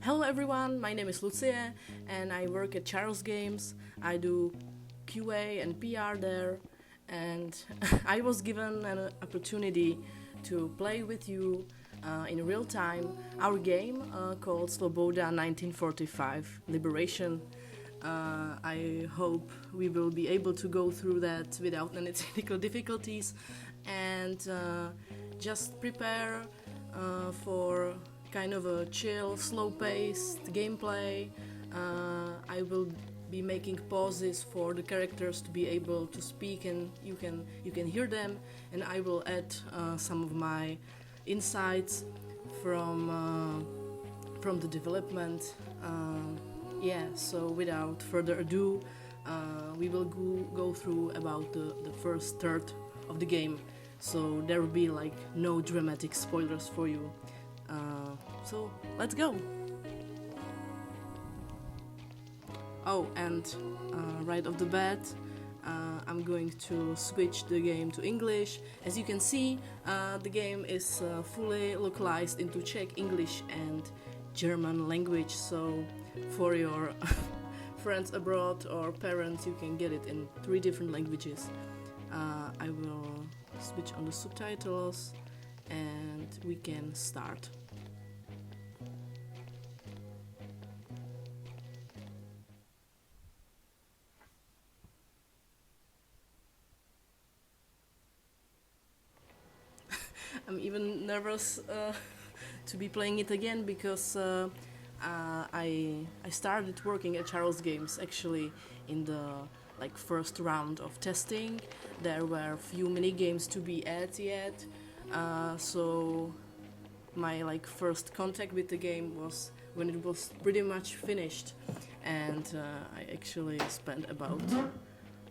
Hello everyone, my name is Lucie and I work at Charles Games. I do QA and PR there, and I was given an opportunity to play with you in real time our game called Svoboda 1945 Liberation. I hope we will be able to go through that without any technical difficulties, and just prepare for kind of a chill, slow-paced gameplay. I will be making pauses for the characters to be able to speak, and you can hear them. And I will add some of my insights from the development. So without further ado, we will go through about the first third of the game. So there will be like no dramatic spoilers for you. So let's go! Oh, and right off the bat, I'm going to switch the game to English. As you can see, the game is fully localized into Czech, English and German language, so for your friends abroad or parents you can get it in 3 different languages. I will switch on the subtitles and we can start. I'm even nervous to be playing it again because I started working at Charles Games actually in the first round of testing. There were few mini games to be added yet, so my first contact with the game was when it was pretty much finished, and I actually spent about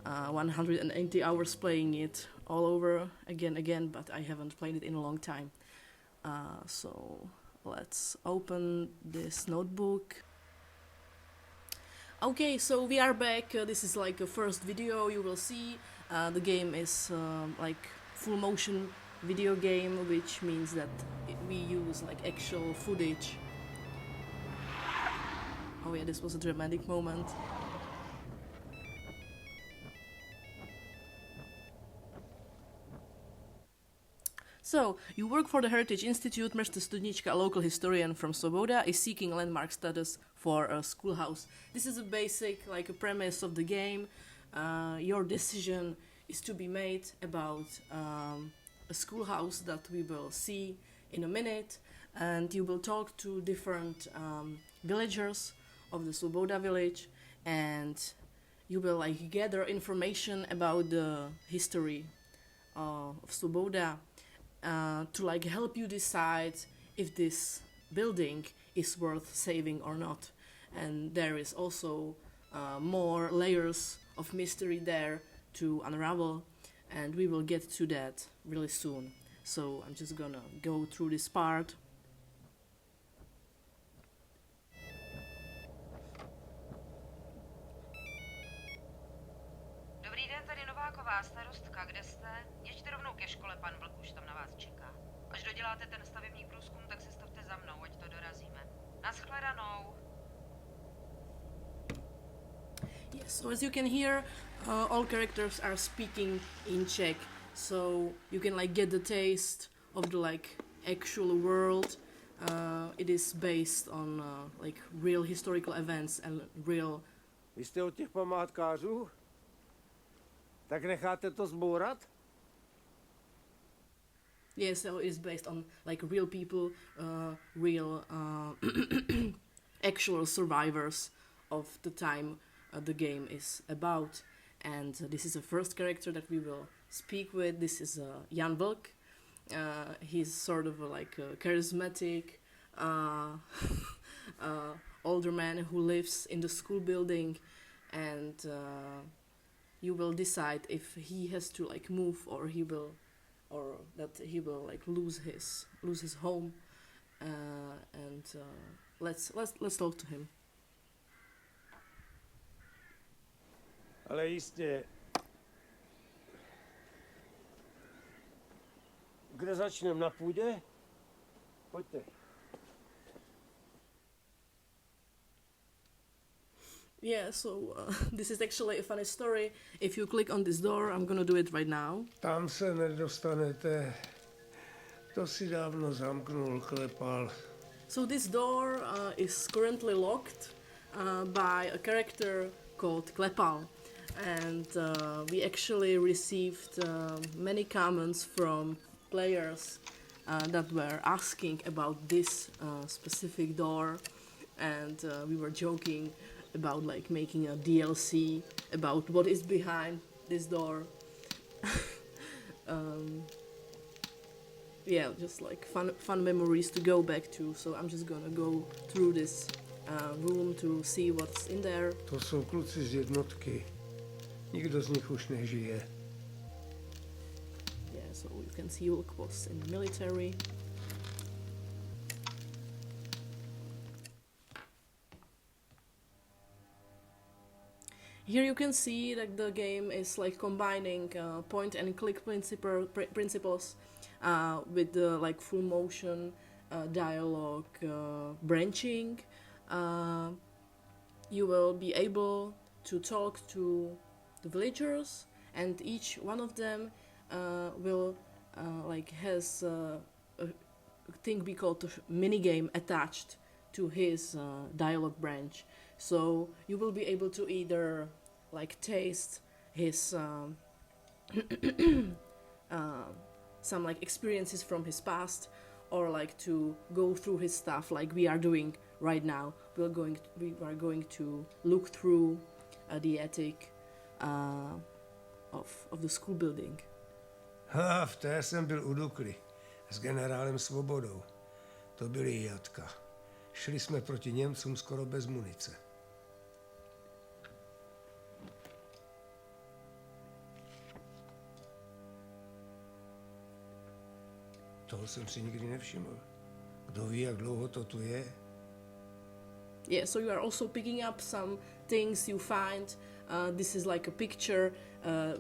180 hours playing it all over again, but I haven't played it in a long time. So let's open this notebook. Okay, so we are back. This is like a first video you will see. The game is full motion video game, which means that we use actual footage. Oh yeah, this was a dramatic moment. So, you work for the Heritage Institute. Mr. Studnička, a local historian from Svoboda, is seeking landmark status for a schoolhouse. This is a basic, a premise of the game. Your decision is to be made about a schoolhouse that we will see in a minute, and you will talk to different villagers of the Svoboda village, and you will gather information about the history of Svoboda. To help you decide if this building is worth saving or not. And there is also more layers of mystery there to unravel, and we will get to that really soon. So I'm just gonna go through this part. Dobrý den, tady Nováková, starostka, kde jste? Jeďte rovnou ke škole, pan Vlk už tam na vás čeká. Až doděláte ten stavební průzkum, tak se stavte za mnou, ať to dorazíme. Naschledanou. Yes, so as you can hear, all characters are speaking in Czech, so you can get the taste of the actual world. It is based on real historical events and real. Vy jste od těch památkářů? Tak necháte to zbourat? Yes, so it's based on real people, real actual survivors of the time the game is about. And this is the first character that we will speak with. This is Jan Vlk. He's sort of a charismatic older man who lives in the school building, and you will decide if he has to move or that he will lose his home, and let's talk to him. Ale jistě. Kde začneme, na půdě? Pojďte. Yeah, so this is actually a funny story. If you click on this door, I'm gonna do it right now. Tam se nedostanete. To si dávno zamknul, Klepal. So this door is currently locked by a character called Klepal. And we actually received many comments from players that were asking about this specific door, and we were joking about like making a DLC about what is behind this door. Yeah, just like fun memories to go back to. So I'm just gonna go through this room to see what's in there. To jsou kluci z jednotky. Nikdo z nich už nežije. Yeah, so you can see Hulk was in the military. Here you can see that the game is like combining point and click principles with the like full motion dialogue branching. You will be able to talk to the villagers, and each one of them will like has a thing we call the mini game attached to his dialogue branch. So you will be able to either like taste his some like experiences from his past, or like to go through his stuff like we are doing right now. We are going to look through the attic of the school building. Ha, v té jsem byl u Dukly s generálem Svobodou. To byly jatka. Šli jsme proti Němcům skoro bez munice. Toho jsem si nikdy nevšiml. Kdo ví, jak dlouho to tu je? Yeah, so you are also picking up some things you find. This is like a picture.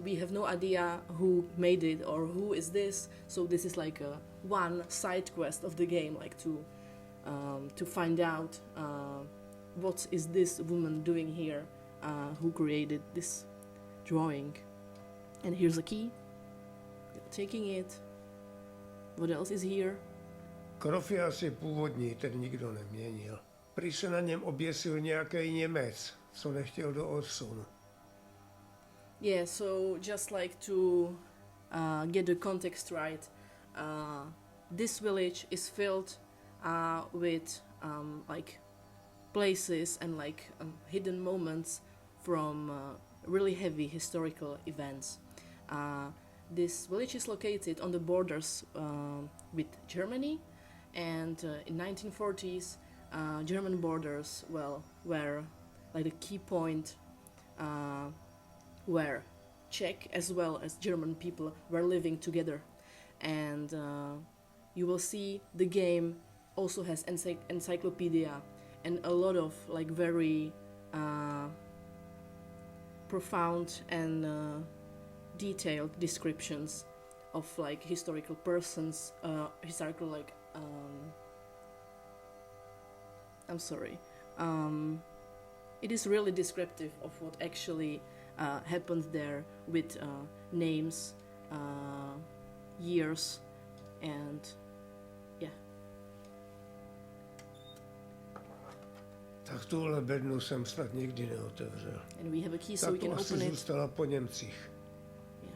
We have no idea who made it or who is this. So this is like a one side quest of the game, like to find out what is this woman doing here, who created this drawing. And here's a key. You're taking it. What else is here? Krov je asi původní, ten nikdo neměnil. Prý se na něm oběsil nějaký Němec, co nechtěl do odsunu. Yeah, so just like to get the context right, this village is filled with like places and like hidden moments from really heavy historical events. This village is located on the borders with Germany, and in 1940s, German borders were like a key point where Czech as well as German people were living together. And you will see the game also has encyclopedia and a lot of like very profound and detailed descriptions of like historical persons, historical like I'm sorry. It is really descriptive of what actually happened there with names, years, and yeah. Tak tuhle bednu jsem snad nikdy neotevřel. And we have a key so Tak we can to asi open it. zůstala po Němcích. Yeah.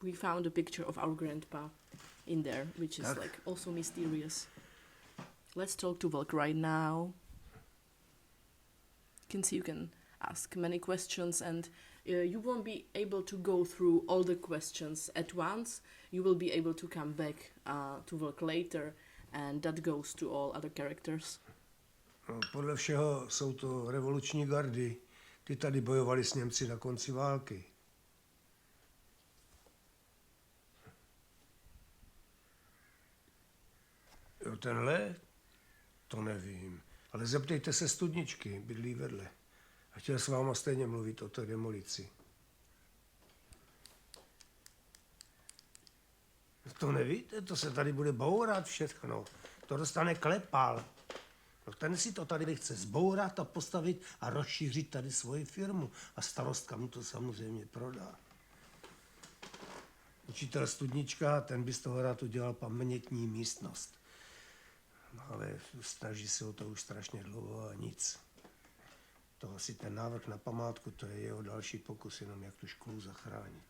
We found a picture of our grandpa in there, which is Tak. like also mysterious. Let's talk to Volk right now. You can see you can ask many questions, and you won't be able to go through all the questions at once. You will be able to come back to Volk later, and that goes to all other characters. No, podle všeho jsou to revoluční gardy. Ty tady bojovali s Němci na konci války. Jo, tenhle? To nevím, ale zeptejte se studničky, bydlí vedle. A chtěl s váma stejně mluvit o té demolici. To nevíte, to se tady bude bourat všechno. To dostane Klepal. No ten si to tady chce zbourat a postavit a rozšířit tady svoji firmu. A starostka mu to samozřejmě prodá. Učitel Studnička, ten by z toho rád udělal pamětní místnost. No, ale snaží se o to už strašně dlouho a nic. To asi ten návrh na památku, to je jeho další pokus, jenom jak tu školu zachránit.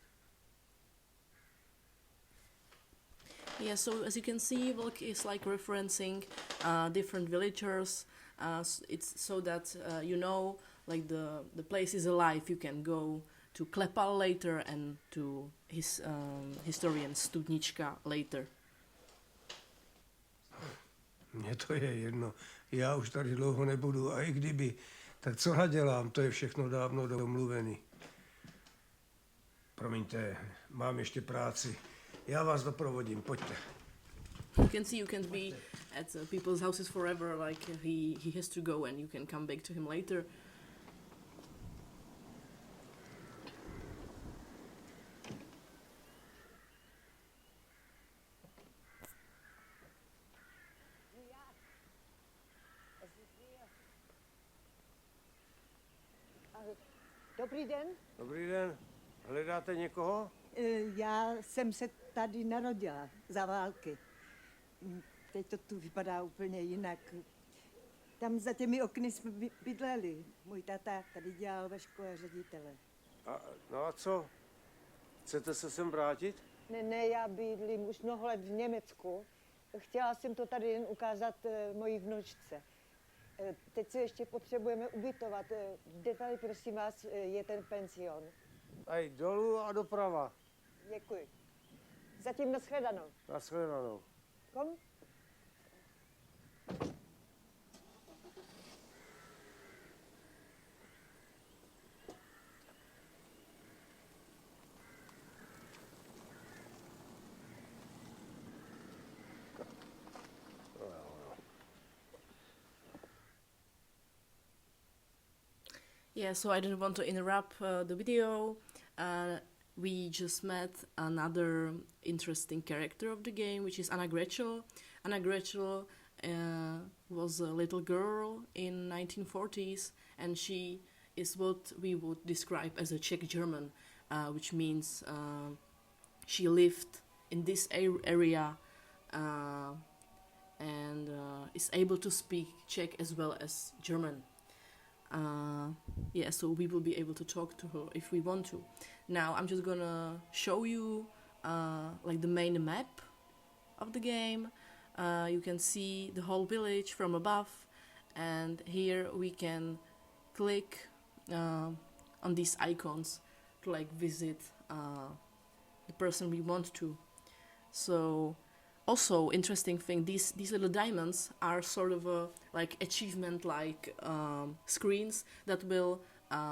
Yeah, so as you can see, Vlk is like referencing different villagers. It's so that you know, like the place is alive. You can go to Klepal later and to his historian Studnička later. Mně to je jedno. Já už tady dlouho nebudu a i kdyby, tak co nadělám, to je všechno dávno domluvený. Promiňte, mám ještě práci. Já vás doprovodím, pojďte. You can see you can't be at people's houses forever, like he has to go and you can come back to him later. Dobrý den. Dobrý den. Hledáte někoho? Já jsem se tady narodila za války. Teď to tu vypadá úplně jinak. Tam za těmi okny jsme bydleli. Můj táta tady dělal ve škole ředitele. No a co? Chcete se sem vrátit? Ne, já bydlím už mnoho let v Německu. Chtěla jsem to tady jen ukázat mojí vnučce. Teď se ještě potřebujeme ubytovat. Kde tady, prosím vás, je ten pension? Tady dolů a doprava. Děkuji. Zatím nashledanou. Nashledanou. Kom? Yeah, so I didn't want to interrupt the video. We just met another interesting character of the game, which is Anna Gretschel. Anna Gretschel was a little girl in 1940s, and she is what we would describe as a Czech German, which means she lived in this area and is able to speak Czech as well as German. Yeah, so we will be able to talk to her if we want to. Now I'm just gonna show you like the main map of the game. You can see the whole village from above, and here we can click on these icons to like visit the person we want to. So also interesting thing, these little diamonds are sort of a like achievement like screens that will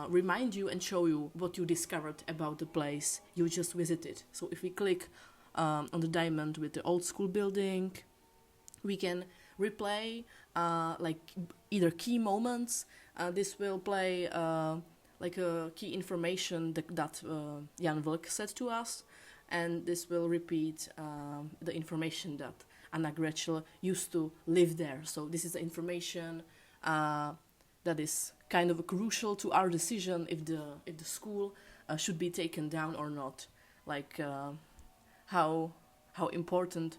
remind you and show you what you discovered about the place you just visited. So if we click on the diamond with the old school building, we can replay like either key moments. This will play like a key information that Jan Vlk said to us, and this will repeat the information that Anna Gretschel used to live there. So this is the information that is kind of crucial to our decision if the school should be taken down or not. Like how important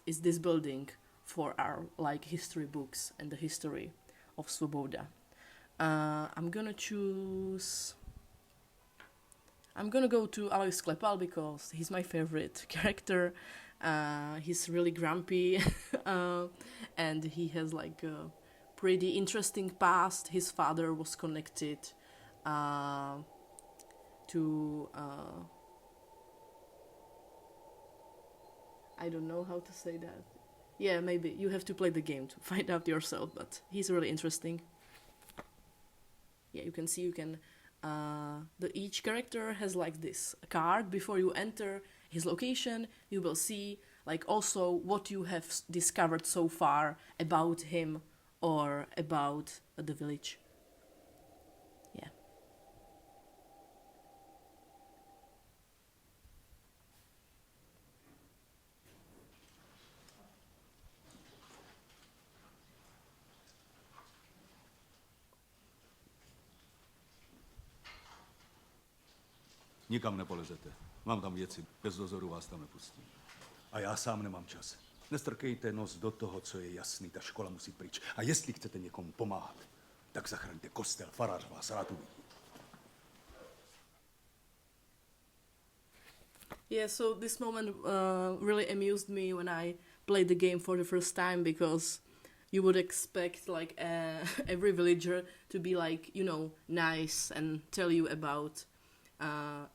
is this building for our like history books and the history of Svoboda. I'm gonna go to Alois Klepal because he's my favorite character. He's really grumpy and he has like a pretty interesting past. His father was connected to I don't know how to say that. Yeah, maybe you have to play the game to find out yourself, but he's really interesting. Yeah, you can see each character has like this card. Before you enter his location, you will see like also what you have discovered so far about him or about the village. Yeah. Nikam nepolezete. Mám tam věci. Bez dozoru vás tam nepustím. A já sám nemám čas. Nestrkejte nos do toho, co je jasný. Ta škola musí pryč. A jestli chcete někomu pomáhat, tak zachraňte kostel. Farář vás rád uvidí. Yeah, so this moment really amused me when I played the game for the first time, because you would expect like every villager to be like, you know, nice and tell you about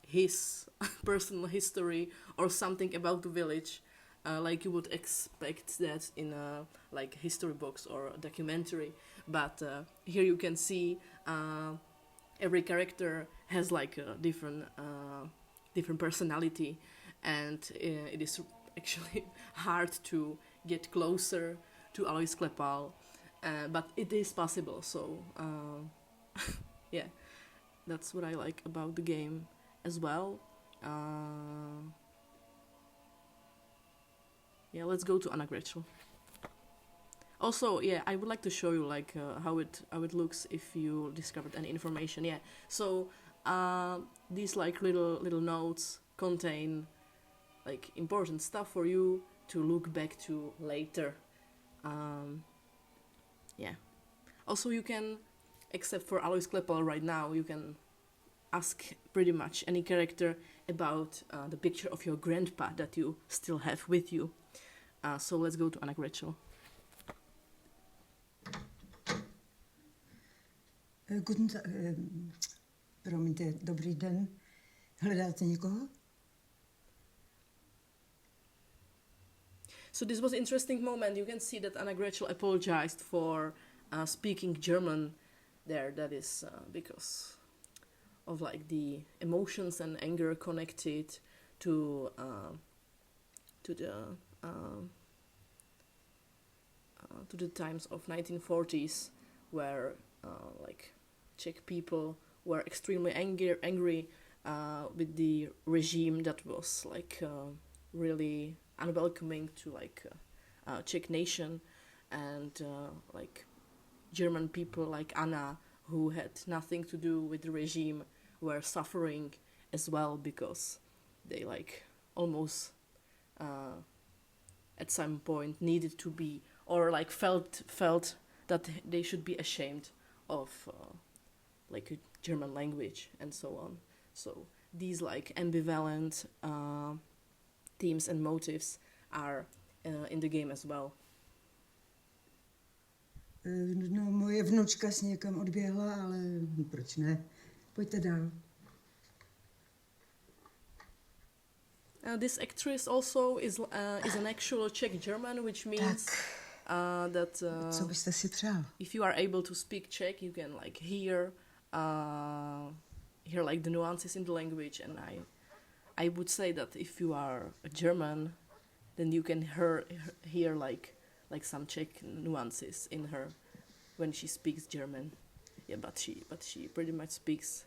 his personal history or something about the village, like you would expect that in a like history books or a documentary. But here you can see every character has like a different personality, and it is actually hard to get closer to Alois Klepal, but it is possible. So yeah, that's what I like about the game as well. Yeah, let's go to Anna Gretschel. Also, yeah, I would like to show you like how it looks if you discovered any information. Yeah, so these like little notes contain like important stuff for you to look back to later. Yeah. Also, you can, except for Alois Klepal right now, you can ask pretty much any character about the picture of your grandpa that you still have with you. So let's go to Anna Gretschel. Promiňte, dobrý den. Hledáte někoho? So this was an interesting moment. You can see that Anna Gretschel apologized for speaking German there. That is because of like the emotions and anger connected to the times of 1940s, where like Czech people were extremely angry with the regime that was like really unwelcoming to like Czech nation, and like German people like Anna, who had nothing to do with the regime, were suffering as well, because they like almost at some point needed to be, or like felt that they should be ashamed of like a German language and so on. So these like ambivalent themes and motives are in the game as well. No, moje vnučka si někam odběhla, ale proč ne? Pojďte dál. This actress also is an actual Czech German, which means that Co byste si přál? if you are able to speak Czech, you can like hear like the nuances in the language, and I would say that if you are a German, then you can hear like some Czech nuances in her when she speaks German. Yeah, but she pretty much speaks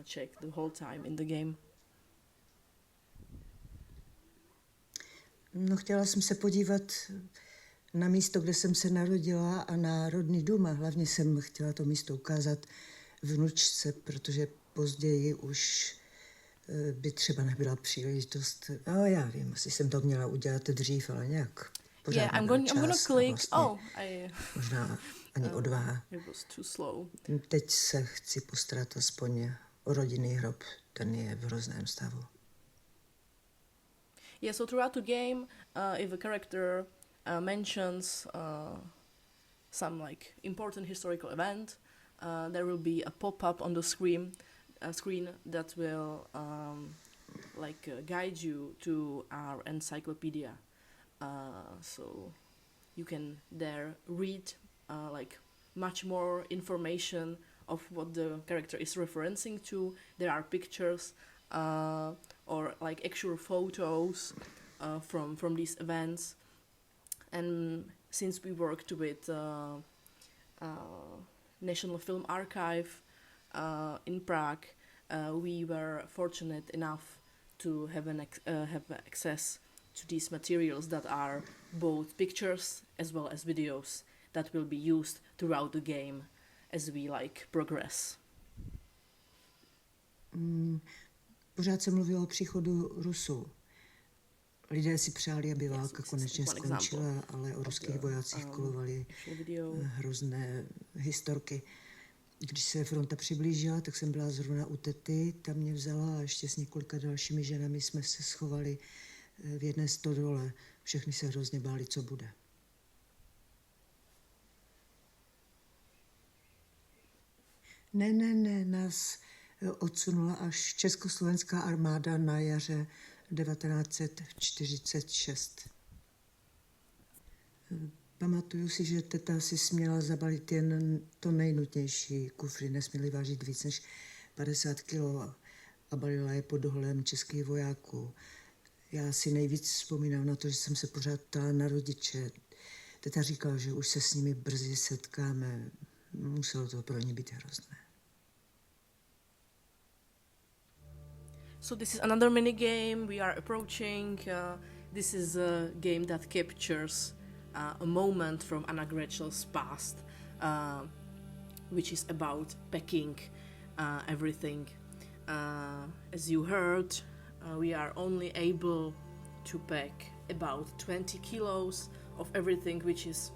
Czech the whole time in the game. No, chtěla jsem se podívat na místo, kde jsem se narodila, a na rodný dům, a hlavně jsem chtěla to místo ukázat vnučce, protože později už by třeba nebyla příležitost. No, já vím, asi jsem to měla udělat dřív, ale nějak pořád Yeah, I'm gonna click. Vlastně možná ani odvaha. It was too slow. Teď se chci postarat aspoň o rodinný hrob, ten je v hrozném stavu. Yeah, so throughout the game, if a character mentions some like important historical event, there will be a pop-up on the screen that will guide you to our encyclopedia. So you can there read like much more information of what the character is referencing to. There are pictures or like actual photos from these events. And since we worked with National Film Archive in Prague, we were fortunate enough to have access to these materials that are both pictures as well as videos that will be used throughout the game as we progress. Pořád se mluvilo o příchodu Rusů. Lidé si přáli, aby válka konečně skončila, ale o ruských vojácích kolovaly hrozné historky. Když se fronta přiblížila, tak jsem byla zrovna u tety, tam mě vzala a ještě s několika dalšími ženami jsme se schovali v jedné stodole. Všechny se hrozně báli, co bude. Ne, nás odsunula až československá armáda na jaře 1946. Pamatuju si, že teta si směla zabalit jen to nejnutnější. Kufry nesměly vážit víc než 50 kilo a balila je pod dohledem českých vojáků. Já si nejvíc vzpomínám na to, že jsem se pořád ptala na rodiče. Teta říkala, že už se s nimi brzy setkáme. Muselo to pro ně být hrozné. So this is another mini game we are approaching. This is a game that captures a moment from Anna Gretchel's past, which is about packing everything. As you heard, we are only able to pack about 20 kilos of everything, which is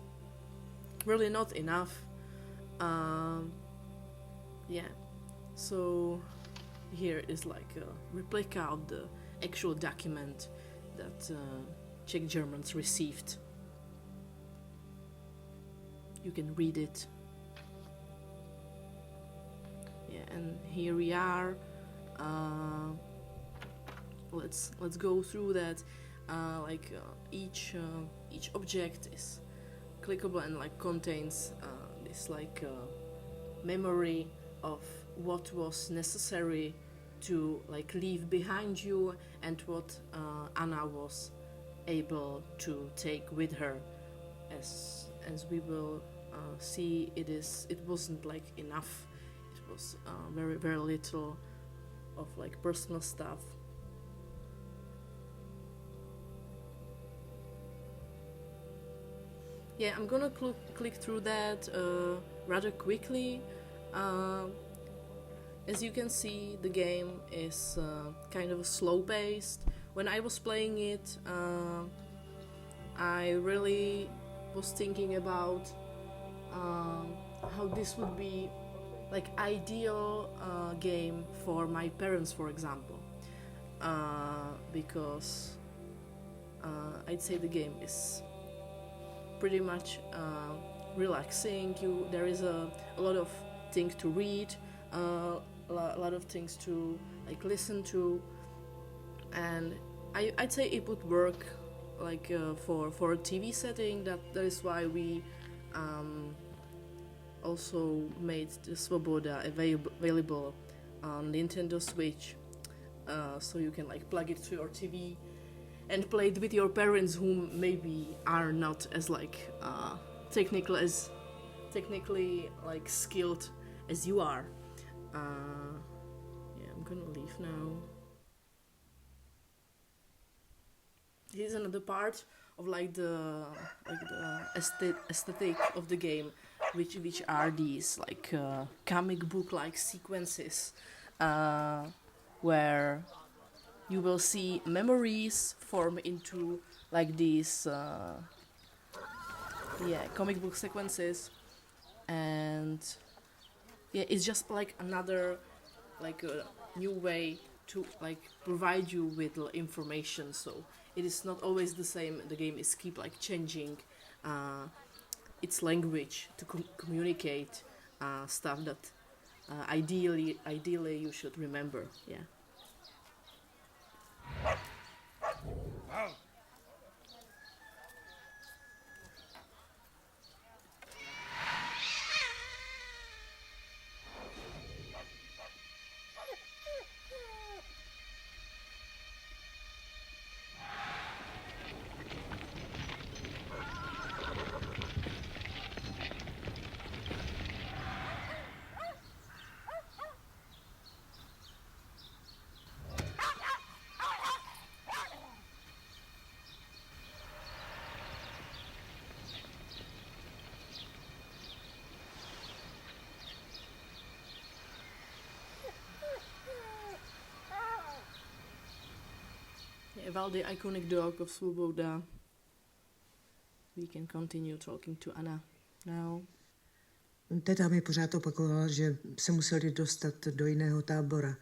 really not enough. Yeah, so here is like a replica of the actual document that Czech Germans received. You can read it. Yeah, and here we are. Let's go through that. Each object is clickable and contains this memory of what was necessary to leave behind you and what Anna was able to take with her. As we will see, it wasn't enough. It was very, very little of personal stuff. Yeah, I'm gonna click through that rather quickly. As you can see, the game is kind of slow-paced. When I was playing it, I really was thinking about how this would be ideal game for my parents, for example, because I'd say the game is pretty much relaxing. There is a lot of things to read, a lot of things to listen to, and I'd say it would work for a TV setting. That is why we also made the Svoboda available on Nintendo Switch, so you can plug it to your TV and play it with your parents, who maybe are not as technically skilled as you are. Yeah, I'm gonna leave now. This is another part of the aesthetic of the game, which are these comic book sequences, where you will see memories form into these comic book sequences, and yeah, it's just another a new way to provide you with information. So it is not always the same. The game is keep changing its language to communicate stuff that ideally you should remember. Yeah. about the iconic dog of Svoboda, we can continue talking to Anna now. Teta mi pořád opakovala, že se museli dostat do jiného tábora.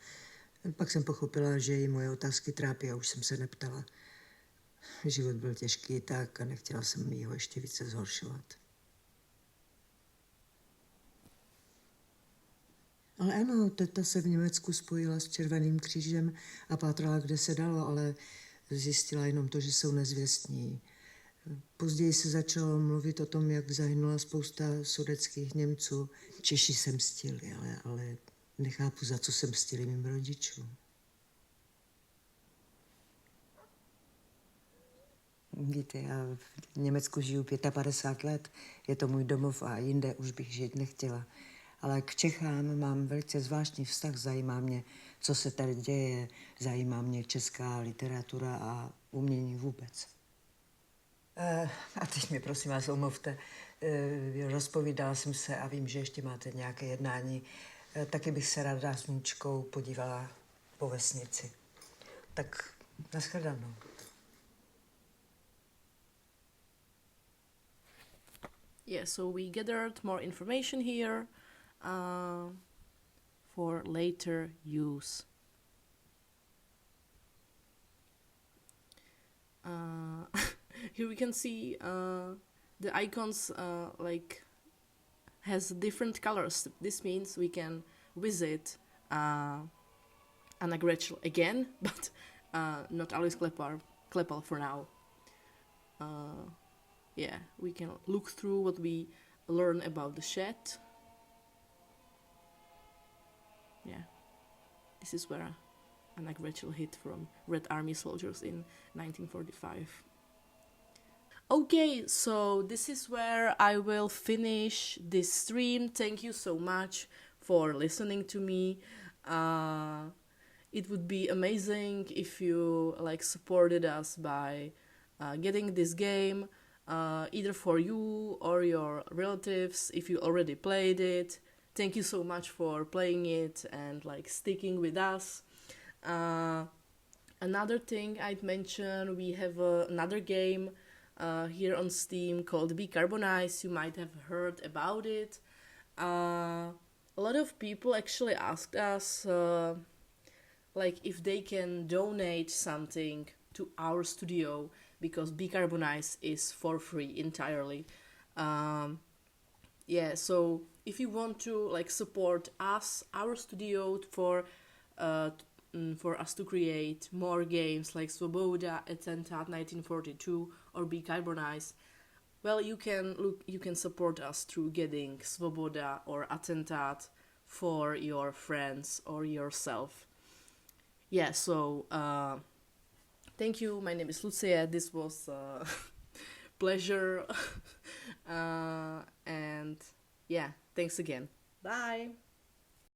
Pak jsem pochopila, že jí moje otázky trápí a už jsem se neptala. Život byl těžký tak a nechtěla jsem jí ho ještě více zhoršovat. Ale ano, teta se v Německu spojila s Červeným křížem a pátrala, kde se dalo, ale zjistila jenom to, že jsou nezvěstní. Později se začalo mluvit o tom, jak zahynula spousta sudetských Němců. Češi se mstili, ale nechápu, za co se mstili mým rodičům. Víte, já v Německu žiju 55 let, je to můj domov a jinde už bych žít nechtěla. Ale k Čechám mám velice zvláštní vztah, zajímá mě, co se tady děje, zajímá mě česká literatura a umění vůbec. A teď mi prosím vás omluvte, rozpovídala jsem se a vím, že ještě máte nějaké jednání. Taky bych se ráda s vnučkou podívala po vesnici. Tak nashledanou. Yeah, so we gathered more information here for later use. Here we can see the icons like has different colors. This means we can visit Anna Gretschel again, but not Alice Kleppel for now. Yeah, we can look through what we learn about the shed. Yeah, this is where Anna Gretschel hid from Red Army soldiers in 1945. Okay, so this is where I will finish this stream. Thank you so much for listening to me. It would be amazing if you supported us by getting this game, either for you or your relatives if you already played it. Thank you so much for playing it and sticking with us. Another thing I'd mention, we have another game here on Steam called Decarbonize. You might have heard about it. A lot of people actually asked us if they can donate something to our studio, because Decarbonize is for free entirely. Yeah, so if you want to support us, our studio, for us to create more games like Svoboda, Attentat 1942 or Decarbonize, well, you can support us through getting Svoboda or Attentat for your friends or yourself. Yeah, so thank you. My name is Lucie. This was a pleasure. And yeah, thanks again. Bye.